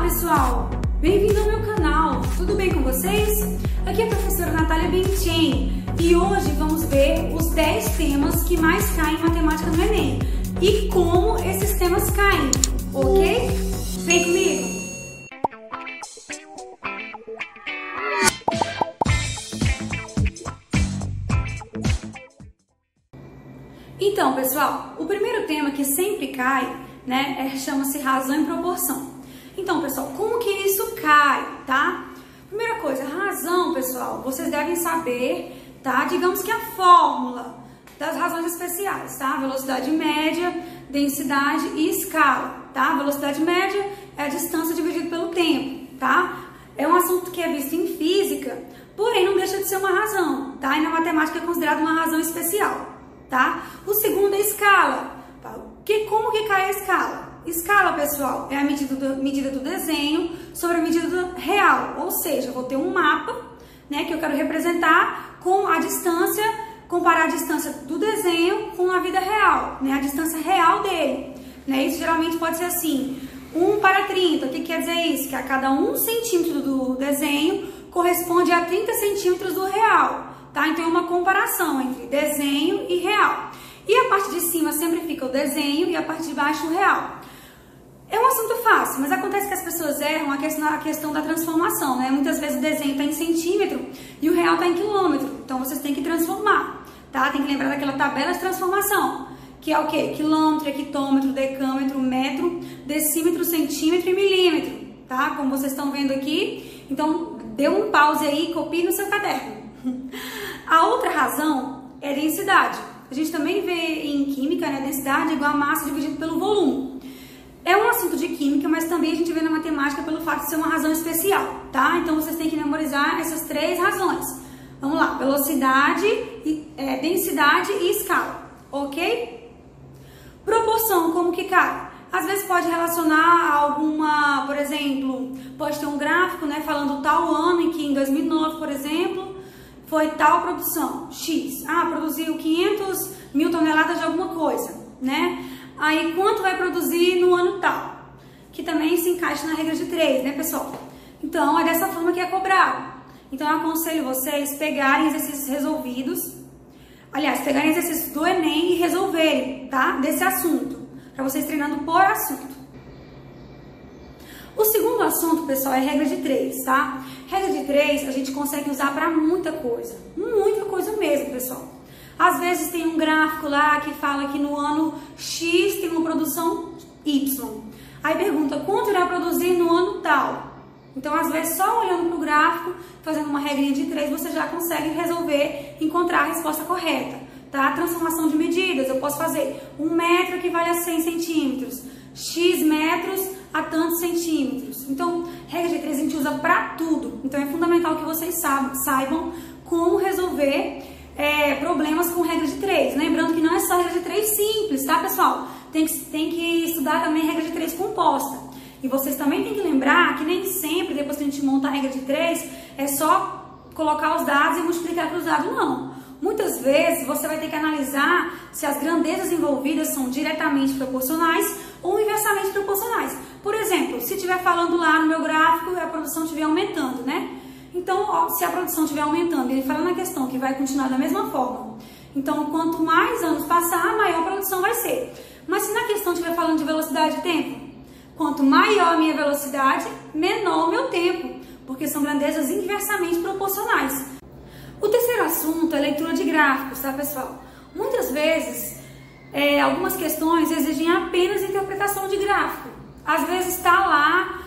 pessoal, bem-vindo ao meu canal, tudo bem com vocês? Aqui é a professora Natália Benchen e hoje vamos ver os 10 temas que mais caem em matemática no Enem e como esses temas caem, ok? Vem comigo! Então, pessoal, o primeiro tema que sempre cai, né, chama-se razão e proporção. Então, pessoal, como que isso cai, tá? Primeira coisa, razão, pessoal, vocês devem saber, tá? Digamos que a fórmula das razões especiais, tá? Velocidade média, densidade e escala, tá? Velocidade média é a distância dividida pelo tempo, tá? É um assunto que é visto em física, porém não deixa de ser uma razão, tá? E na matemática é considerado uma razão especial, tá? O segundo é escala. Como que cai a escala? Escala, pessoal, é a medida do desenho sobre a medida do real, ou seja, eu vou ter um mapa, né, que eu quero representar com a distância, comparar a distância do desenho com a vida real, né, a distância real dele, né, isso geralmente pode ser assim, 1 para 30, o que quer dizer isso? Que a cada 1 centímetro do desenho corresponde a 30 centímetros do real, tá? Então é uma comparação entre desenho e real. E a parte de cima sempre fica o desenho e a parte de baixo o real. É um assunto fácil, mas acontece que as pessoas erram a questão da transformação, né? Muitas vezes o desenho está em centímetro e o real está em quilômetro. Então vocês têm que transformar, tá? Tem que lembrar daquela tabela de transformação, que é o quê? Quilômetro, hectômetro, decâmetro, metro, decímetro, centímetro e milímetro, tá? Como vocês estão vendo aqui. Então dê um pause aí e copie no seu caderno. A outra razão é densidade. A gente também vê em química, né? Densidade é igual a massa dividido pelo volume. É um assunto de química, mas também a gente vê na matemática pelo fato de ser uma razão especial, tá? Então vocês têm que memorizar essas 3 razões. Vamos lá, velocidade, densidade e escala, ok? Proporção, como que cai? Às vezes pode relacionar a alguma, por exemplo, pode ter um gráfico, né, falando tal ano em que em 2009, por exemplo, foi tal produção, X. Ah, produziu 500 mil toneladas de alguma coisa, né? Aí, quanto vai produzir no ano tal? Que também se encaixa na regra de 3, né, pessoal? Então, é dessa forma que é cobrado. Então, eu aconselho vocês pegarem exercícios resolvidos. Aliás, pegarem exercícios do Enem e resolverem, tá? Desse assunto. Para vocês treinando por assunto. O segundo assunto, pessoal, é regra de 3, tá? Regra de 3 a gente consegue usar para muita coisa mesmo, pessoal. Às vezes tem um gráfico lá que fala que no ano X tem uma produção Y. Aí pergunta quanto irá produzir no ano tal. Então, às vezes, só olhando para o gráfico, fazendo uma regrinha de 3, você já consegue resolver, encontrar a resposta correta, tá? Transformação de medidas, eu posso fazer 1 metro equivale a 100 centímetros, X metros a tantos centímetros. Então, regra de 3 a gente usa para tudo. Então, é fundamental que vocês saibam como resolver problemas com regra de 3. Lembrando que não é só regra de 3 simples, tá, pessoal? Tem que estudar também regra de 3 composta. E vocês também têm que lembrar que nem sempre, depois que a gente monta a regra de 3, é só colocar os dados e multiplicar cruzado, não. Muitas vezes você vai ter que analisar se as grandezas envolvidas são diretamente proporcionais ou inversamente proporcionais. Por exemplo, se estiver falando lá no meu gráfico e a produção estiver aumentando, né? Então, ó, se a produção estiver aumentando, ele fala na questão que vai continuar da mesma forma. Então, quanto mais anos passar, maior a produção vai ser. Mas se na questão estiver falando de velocidade e tempo, quanto maior a minha velocidade, menor o meu tempo, porque são grandezas inversamente proporcionais. O terceiro assunto é leitura de gráficos, tá, pessoal? Muitas vezes, algumas questões exigem apenas interpretação de gráfico. Às vezes está lá,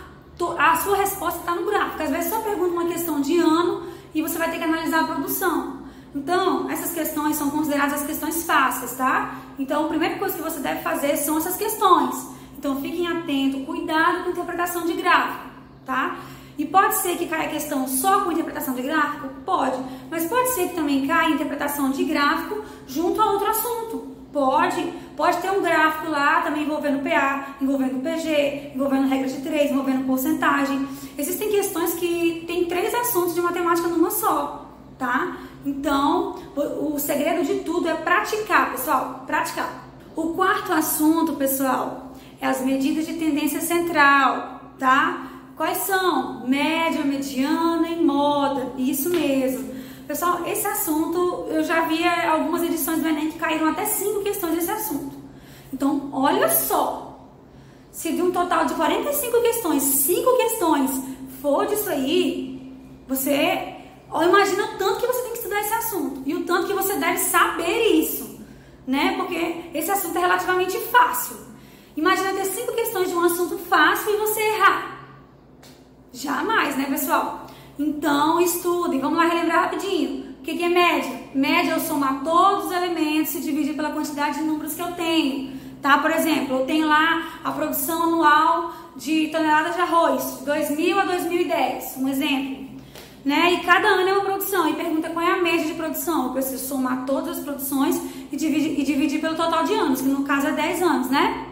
a sua resposta está no gráfico. Às vezes só pergunta uma questão de ano e você vai ter que analisar a produção. Então, essas questões são consideradas as questões fáceis, tá? Então, a primeira coisa que você deve fazer são essas questões. Então, fiquem atentos, cuidado com a interpretação de gráfico, tá? E pode ser que caia a questão só com interpretação de gráfico? Pode. Mas pode ser que também caia a interpretação de gráfico junto a outro assunto. Pode ter um gráfico lá também envolvendo PA, envolvendo PG, envolvendo regra de 3, envolvendo porcentagem. Existem questões que tem 3 assuntos de matemática numa só, tá? Então, o segredo de tudo é praticar, pessoal, praticar. O quarto assunto, pessoal, é as medidas de tendência central, tá? Quais são? Média, mediana e moda. Isso mesmo. Pessoal, esse assunto, eu já vi algumas edições do Enem que caíram até 5 questões desse assunto. Então, olha só. Se de um total de 45 questões, 5 questões for disso aí, você... imagina o tanto que você tem que estudar esse assunto. E o tanto que você deve saber isso, né? Porque esse assunto é relativamente fácil. Imagina ter 5 questões de um assunto fácil e você errar. Jamais, né, pessoal? Então, estudem. Vamos lá relembrar rapidinho. O que é média? Média é eu somar todos os elementos e dividir pela quantidade de números que eu tenho. Tá? Por exemplo, eu tenho lá a produção anual de toneladas de arroz, de 2000 a 2010. Um exemplo. Né? E cada ano é uma produção. E pergunta qual é a média de produção. Eu preciso somar todas as produções e dividir pelo total de anos, que no caso é 10 anos, né?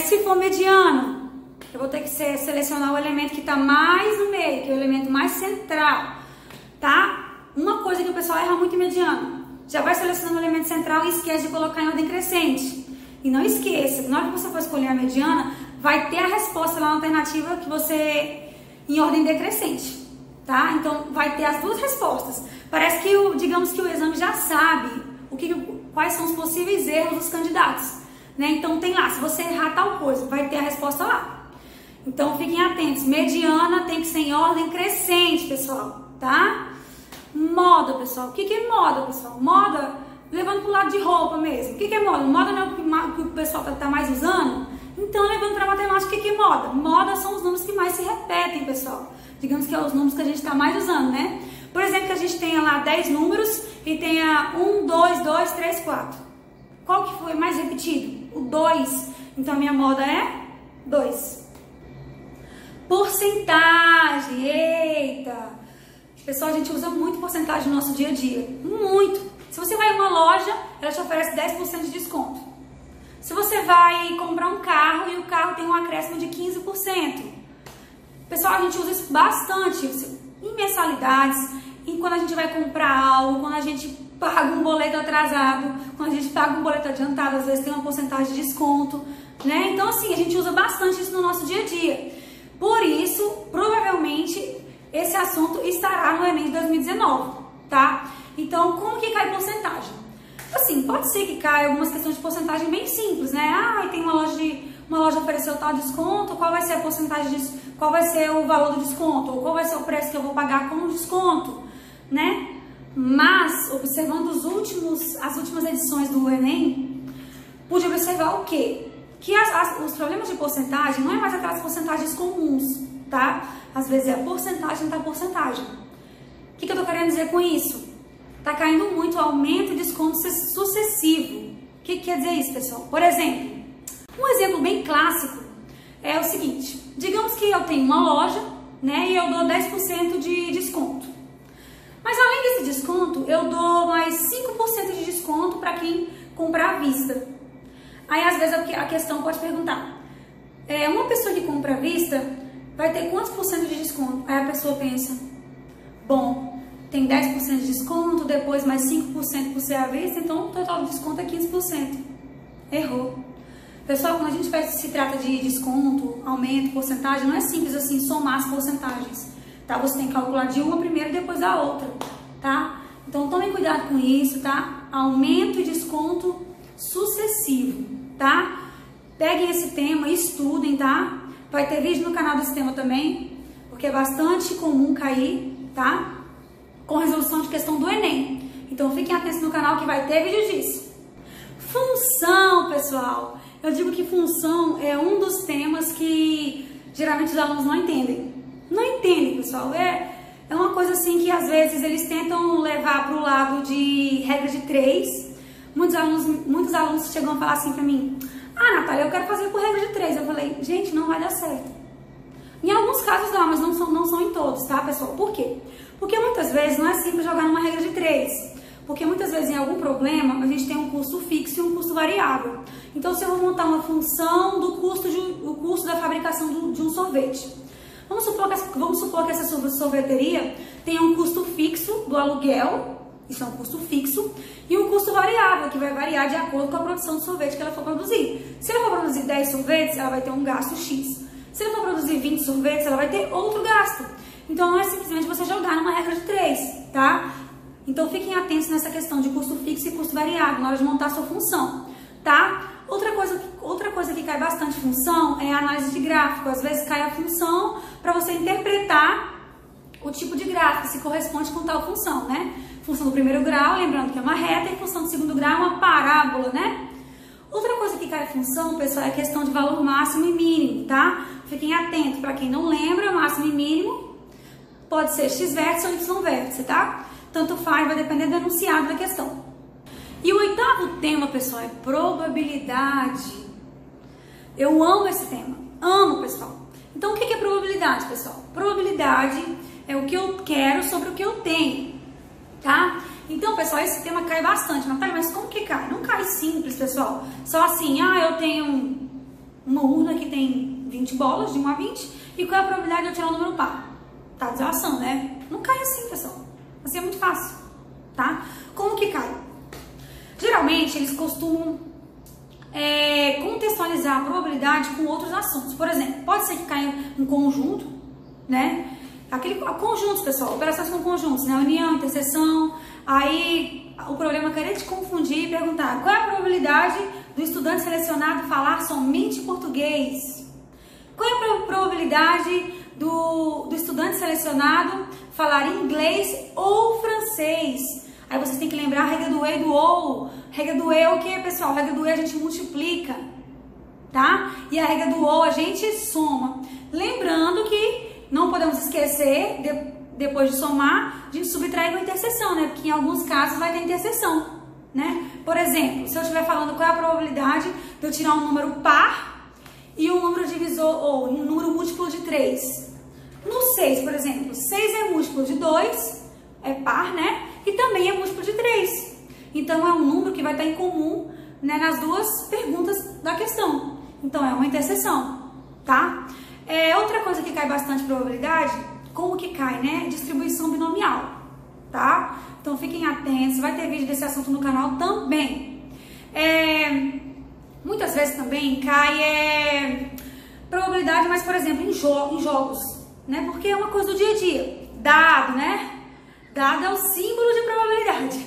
Se for mediano, eu vou ter que selecionar o elemento que está mais no meio, que é o elemento mais central, tá? Uma coisa que o pessoal erra muito em mediano, já vai selecionando o elemento central e esquece de colocar em ordem crescente. E não esqueça, na hora que você for escolher a mediana, vai ter a resposta lá na alternativa que você em ordem decrescente, tá? Então vai ter as duas respostas. Parece que digamos que o exame já sabe quais são os possíveis erros dos candidatos, né? Então tem lá, se você errar tal coisa, vai ter a resposta lá. Então, fiquem atentos. Mediana tem que ser em ordem crescente, pessoal, tá? Moda, pessoal. O que é moda, pessoal? Moda, levando pro lado de roupa mesmo. O que é moda? Moda não é o que o pessoal tá mais usando? Então, levando pra matemática, o que é moda? Moda são os números que mais se repetem, pessoal. Digamos que é os números que a gente tá mais usando, né? Por exemplo, que a gente tenha lá 10 números e tenha 1, 2, 2, 3, 4. Qual que foi mais repetido? O 2. Então, a minha moda é 2. Porcentagem, eita! Pessoal, a gente usa muito porcentagem no nosso dia a dia, muito. Se você vai em uma loja, ela te oferece 10% de desconto. Se você vai comprar um carro e o carro tem um acréscimo de 15%. Pessoal, a gente usa isso bastante em mensalidades, em quando a gente vai comprar algo, quando a gente paga um boleto atrasado, quando a gente paga um boleto adiantado, às vezes tem uma porcentagem de desconto, né? Então, assim, a gente usa bastante isso no nosso dia a dia. Por isso, provavelmente, esse assunto estará no Enem de 2019, tá? Então, como que cai porcentagem? Assim, pode ser que caia algumas questões de porcentagem bem simples, né? Ah, tem uma loja ofereceu tal desconto, qual vai ser a porcentagem qual vai ser o valor do desconto, ou qual vai ser o preço que eu vou pagar com o desconto, né? Mas, observando as últimas edições do Enem, pude observar o quê? Que os problemas de porcentagem não é mais aquelas porcentagens comuns, tá? Às vezes é a porcentagem da porcentagem. O que eu tô querendo dizer com isso? Tá caindo muito aumento e desconto sucessivo. O que quer dizer isso, pessoal? Por exemplo, um exemplo bem clássico é o seguinte. Digamos que eu tenho uma loja, né? E eu dou 10% de desconto. Mas além desse desconto, eu dou mais 5% de desconto para quem comprar à vista. Aí, às vezes, a questão pode perguntar, uma pessoa que compra à vista vai ter quantos por cento de desconto? Aí a pessoa pensa, bom, tem 10% de desconto, depois mais 5% por ser à vista, então o total do desconto é 15%. Errou. Pessoal, quando a gente se trata de desconto, aumento, porcentagem, não é simples assim somar as porcentagens, tá? Você tem que calcular de uma primeiro e depois da outra, tá? Então, tomem cuidado com isso, tá? Aumento e desconto sucessivo. Tá? Peguem esse tema, estudem, tá? Vai ter vídeo no canal desse tema também, porque é bastante comum cair, tá? Com resolução de questão do Enem. Então fiquem atentos no canal que vai ter vídeo disso. Função, pessoal. Eu digo que função é um dos temas que geralmente os alunos não entendem. Não entendem, pessoal. É uma coisa assim que às vezes eles tentam levar para o lado de regra de 3. Muitos alunos chegam a falar assim pra mim, ah, Natália, eu quero fazer por regra de 3. Eu falei, gente, não vai dar certo. Em alguns casos dá, mas não são em todos, tá, pessoal? Por quê? Porque muitas vezes não é simples jogar numa regra de 3. Porque muitas vezes em algum problema a gente tem um custo fixo e um custo variável. Então, se eu vou montar uma função do custo da fabricação de um sorvete. Vamos supor que essa sorveteria tenha um custo fixo do aluguel, isso é um custo fixo, e um custo variável, que vai variar de acordo com a produção de sorvete que ela for produzir. Se ela for produzir 10 sorvetes, ela vai ter um gasto X. Se ela for produzir 20 sorvetes, ela vai ter outro gasto. Então, não é simplesmente você jogar numa regra de 3, tá? Então, fiquem atentos nessa questão de custo fixo e custo variável na hora de montar a sua função, tá? Outra coisa que cai bastante função é a análise de gráfico. Às vezes cai a função para você interpretar o tipo de gráfico, se corresponde com tal função, né? Função do primeiro grau, lembrando que é uma reta, e função do segundo grau é uma parábola, né? Outra coisa que cai a função, pessoal, é a questão de valor máximo e mínimo, tá? Fiquem atentos, para quem não lembra, máximo e mínimo pode ser x vértice ou y vértice, tá? Tanto faz, vai depender do enunciado da questão. E o oitavo tema, pessoal, é probabilidade. Eu amo esse tema, amo, pessoal. Então, o que é probabilidade, pessoal? Probabilidade é o que eu quero sobre o que eu tenho, tá? Então, pessoal, esse tema cai bastante. Natália, mas como que cai? Não cai simples, pessoal. Só assim, eu tenho uma urna que tem 20 bolas, de 1 a 20, e qual é a probabilidade de eu tirar um número par? Tá, desolação, né? Não cai assim, pessoal. Assim é muito fácil, tá? Como que cai? Geralmente, eles costumam contextualizar a probabilidade com outros assuntos. Por exemplo, pode ser que caia um conjunto, né? Conjuntos, pessoal, operações com conjuntos, né? União, interseção. Aí, o problema é querer te confundir e perguntar qual é a probabilidade do estudante selecionado falar somente português? Qual é a probabilidade do estudante selecionado falar inglês ou francês? Aí vocês têm que lembrar a regra do e e do ou. Regra do e é o que, pessoal? A regra do e a gente multiplica, tá? E a regra do ou a gente soma. Lembrando que não podemos esquecer, depois de somar, de subtrair com a interseção, né? Porque em alguns casos vai ter interseção, né? Por exemplo, se eu estiver falando qual é a probabilidade de eu tirar um número par e um número divisor, ou um número múltiplo de 3. No 6, por exemplo, 6 é múltiplo de 2, é par, né? E também é múltiplo de 3. Então, é um número que vai estar em comum, né, nas duas perguntas da questão. Então, é uma interseção, tá? Outra coisa que cai bastante probabilidade, como que cai, né? Distribuição binomial, tá? Então, fiquem atentos, vai ter vídeo desse assunto no canal também. Muitas vezes também cai probabilidade, mas, por exemplo, em jogos, né? Porque é uma coisa do dia a dia. Dado, né? Dado é o símbolo de probabilidade.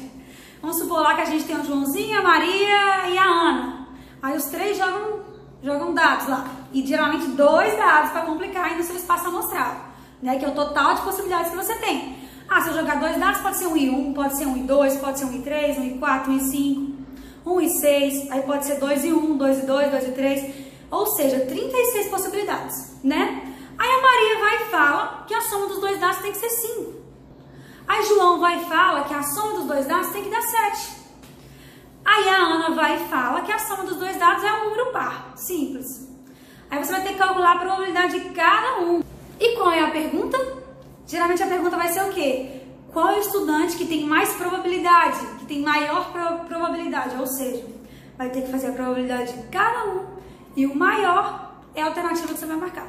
Vamos supor lá que a gente tem o Joãozinho, a Maria e a Ana. Aí os três jogam dados lá. E geralmente 2 dados para complicar aí no seu espaço amostral, né? Que é o total de possibilidades que você tem. Se eu jogar 2 dados, pode ser 1 e 1, pode ser 1 e 2, pode ser 1 e 3, 1 e 4, 1 e 5, 1 e 6, aí pode ser 2 e 1, 2 e 2, 2 e 3, ou seja, 36 possibilidades, né? Aí a Maria vai e fala que a soma dos 2 dados tem que ser 5. Aí João vai e fala que a soma dos 2 dados tem que dar 7. Aí a Ana vai e fala que a soma dos 2 dados é um número par. Simples. Aí você vai ter que calcular a probabilidade de cada um. E qual é a pergunta? Geralmente a pergunta vai ser o quê? Qual é o estudante que tem mais probabilidade? Que tem maior probabilidade? Ou seja, vai ter que fazer a probabilidade de cada um. E o maior é a alternativa que você vai marcar.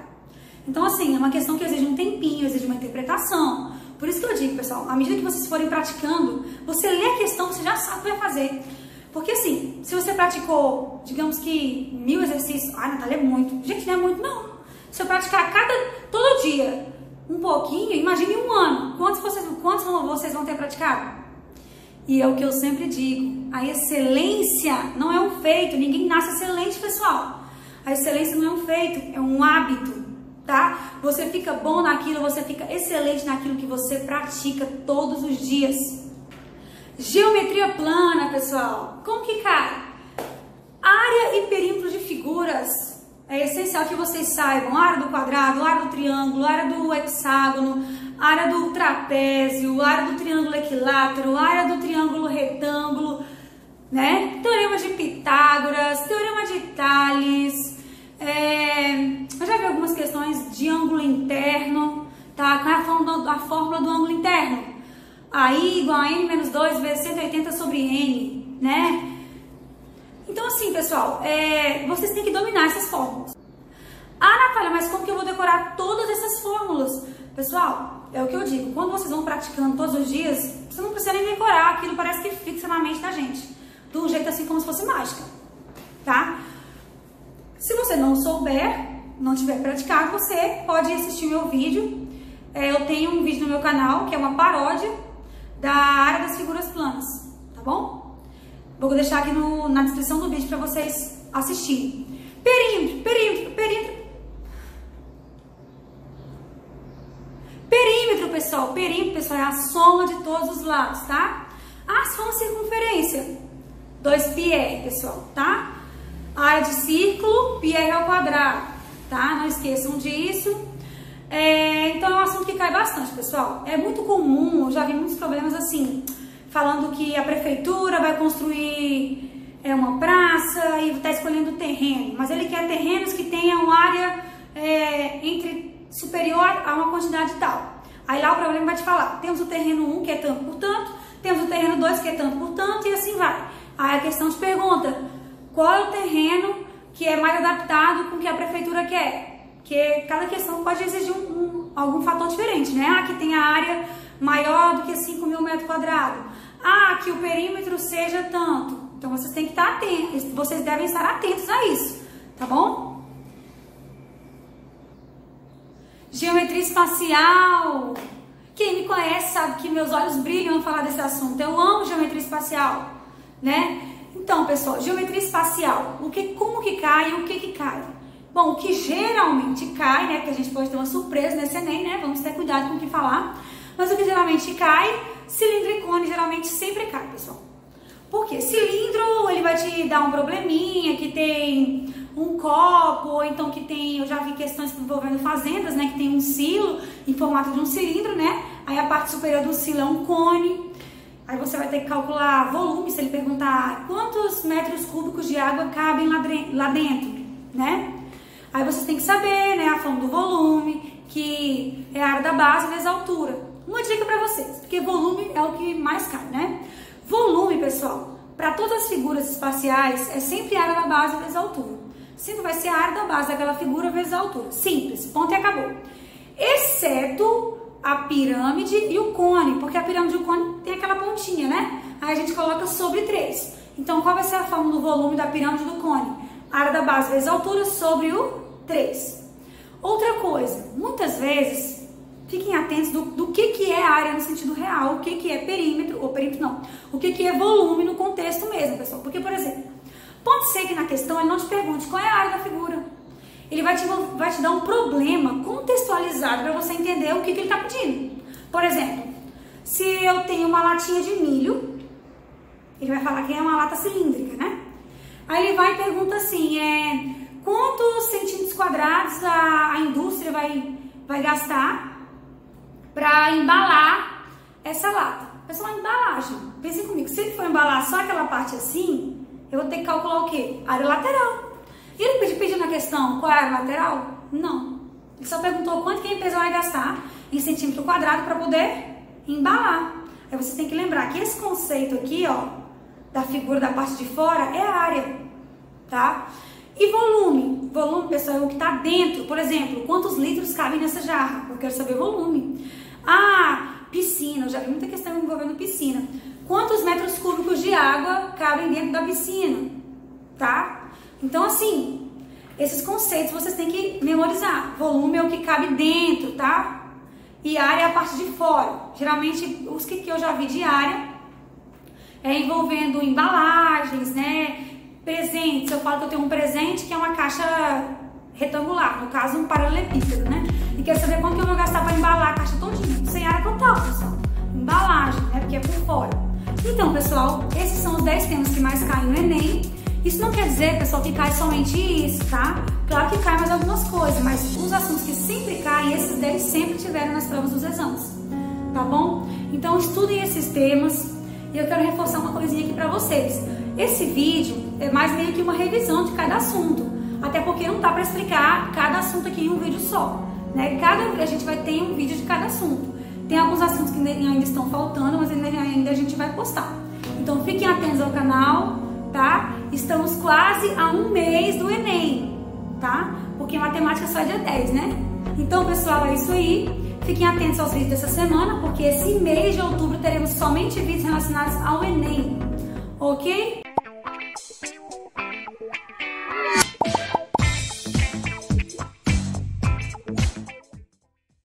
Então, assim, é uma questão que exige um tempinho, exige uma interpretação. Por isso que eu digo, pessoal, à medida que vocês forem praticando, você lê a questão, você já sabe o que vai fazer. Porque assim, se você praticou, digamos que 1000 exercícios, Natália, é muito. Gente, não é muito, não. Se eu praticar todo dia um pouquinho, imagine um ano. Quantos vocês vão ter praticado? E é o que eu sempre digo, a excelência não é um feito, ninguém nasce excelente, pessoal. A excelência não é um feito, é um hábito. Tá? Você fica bom naquilo, você fica excelente naquilo que você pratica todos os dias. Geometria plana, pessoal. Como que cai? Área e perímetro de figuras. É essencial que vocês saibam. Área do quadrado, área do triângulo, área do hexágono, área do trapézio, área do triângulo equilátero, área do triângulo retângulo, né? Teorema de Pitágoras, teorema de Tales. Eu já vi algumas questões de ângulo interno, tá? Qual é a fórmula do ângulo interno? I igual a n menos 2 vezes 180 sobre n, né? Então, assim, pessoal, vocês têm que dominar essas fórmulas. Natália, mas como que eu vou decorar todas essas fórmulas? Pessoal, é o que eu digo, quando vocês vão praticando todos os dias, você não precisa nem decorar, aquilo parece que fixa na mente da gente. De um jeito assim como se fosse mágica, tá? Se você não souber, não tiver praticado, você pode assistir meu vídeo. Eu tenho um vídeo no meu canal que é uma paródia da área das figuras planas, tá bom? Vou deixar aqui na descrição do vídeo para vocês assistirem. Perímetro, pessoal, é a soma de todos os lados, tá? A soma circunferência, 2πr, pessoal, tá? A área de círculo, πr ao quadrado, tá? Não esqueçam disso. Então é um assunto que cai bastante, pessoal. É muito comum, eu já vi muitos problemas assim, falando que a prefeitura vai construir uma praça e está escolhendo o terreno, mas ele quer terrenos que tenham área superior a uma quantidade tal. Aí lá o problema vai te falar, temos o terreno 1 que é tanto por tanto, temos o terreno 2 que é tanto por tanto e assim vai. Aí a questão te pergunta, qual é o terreno que é mais adaptado com o que a prefeitura quer? Porque cada questão pode exigir algum fator diferente, né? Que tem a área maior do que 5.000 metros quadrados. Que o perímetro seja tanto. Então vocês têm que estar atentos, vocês devem estar atentos a isso, tá bom? Geometria espacial. Quem me conhece sabe que meus olhos brilham ao falar desse assunto. Eu amo geometria espacial, né? Então, pessoal, geometria espacial. Como que cai e o que cai? Bom, o que geralmente cai, né? Porque a gente pode ter uma surpresa nesse Enem, né? Vamos ter cuidado com o que falar. Mas o que geralmente cai, cilindro e cone geralmente sempre cai, pessoal. Porque cilindro, ele vai te dar um probleminha, que tem um copo, ou então que tem, eu já vi questões envolvendo fazendas, né, que tem um silo em formato de um cilindro, né, aí a parte superior do silo é um cone, aí você vai ter que calcular volume, se ele perguntar quantos metros cúbicos de água cabem lá dentro, né, aí vocês têm que saber, né, a forma do volume, que é a área da base vezes a altura. Uma dica pra vocês, porque volume é o que mais cai, né, volume, pessoal, para todas as figuras espaciais é sempre a área da base vezes a altura. Sempre vai ser a área da base daquela figura vezes a altura. Simples, ponto e acabou. Exceto a pirâmide e o cone, porque a pirâmide e o cone tem aquela pontinha, né? Aí a gente coloca sobre 3. Então, qual vai ser a forma do volume da pirâmide e do cone? A área da base vezes a altura sobre o 3. Outra coisa, muitas vezes, fiquem atentos do que é área no sentido real, o que é perímetro, ou perímetro não, o que é volume no contexto mesmo, pessoal. Porque, por exemplo, pode ser que na questão ele não te pergunte qual é a área da figura. Ele vai te dar um problema contextualizado para você entender o que ele está pedindo. Por exemplo, se eu tenho uma latinha de milho, ele vai falar que é uma lata cilíndrica, né? Aí ele vai e pergunta assim, quantos centímetros quadrados a indústria vai gastar para embalar essa lata? Pessoal, a embalagem, pensem comigo, se ele for embalar só aquela parte assim, eu vou ter que calcular o quê? Área lateral. E ele pediu na questão qual é a área lateral? Não. Ele só perguntou quanto que a empresa vai gastar em centímetro quadrado para poder embalar. Aí você tem que lembrar que esse conceito aqui, ó, da figura da parte de fora é a área, tá? E volume? Volume, pessoal, é o que está dentro. Por exemplo, quantos litros cabem nessa jarra? Eu quero saber volume. Piscina. Eu já vi muita questão envolvendo piscina. Quantos metros cúbicos de água cabem dentro da piscina, tá? Então, assim, esses conceitos vocês têm que memorizar. Volume é o que cabe dentro, tá? E área é a parte de fora. Geralmente, os que eu já vi de área é envolvendo embalagens, né? Presentes. Eu falo que eu tenho um presente que é uma caixa retangular, no caso, um paralelepípedo, né? E quero saber quanto que eu vou gastar para embalar a caixa todinha, sem área total, pessoal. Embalagem, né? Porque é por fora. Então, pessoal, esses são os 10 temas que mais caem no Enem. Isso não quer dizer, pessoal, que cai somente isso, tá? Claro que cai mais algumas coisas, mas os assuntos que sempre caem, esses 10 sempre tiveram nas provas dos exames, tá bom? Então, estudem esses temas e eu quero reforçar uma coisinha aqui pra vocês. Esse vídeo é mais meio que uma revisão de cada assunto, até porque não dá pra explicar cada assunto aqui em um vídeo só, né? A gente vai ter um vídeo de cada assunto. Tem alguns assuntos que ainda estão faltando, mas ainda a gente vai postar. Então fiquem atentos ao canal, tá? Estamos quase a um mês do Enem, tá? Porque matemática só é dia 10, né? Então, pessoal, é isso aí. Fiquem atentos aos vídeos dessa semana, porque esse mês de outubro teremos somente vídeos relacionados ao Enem, ok?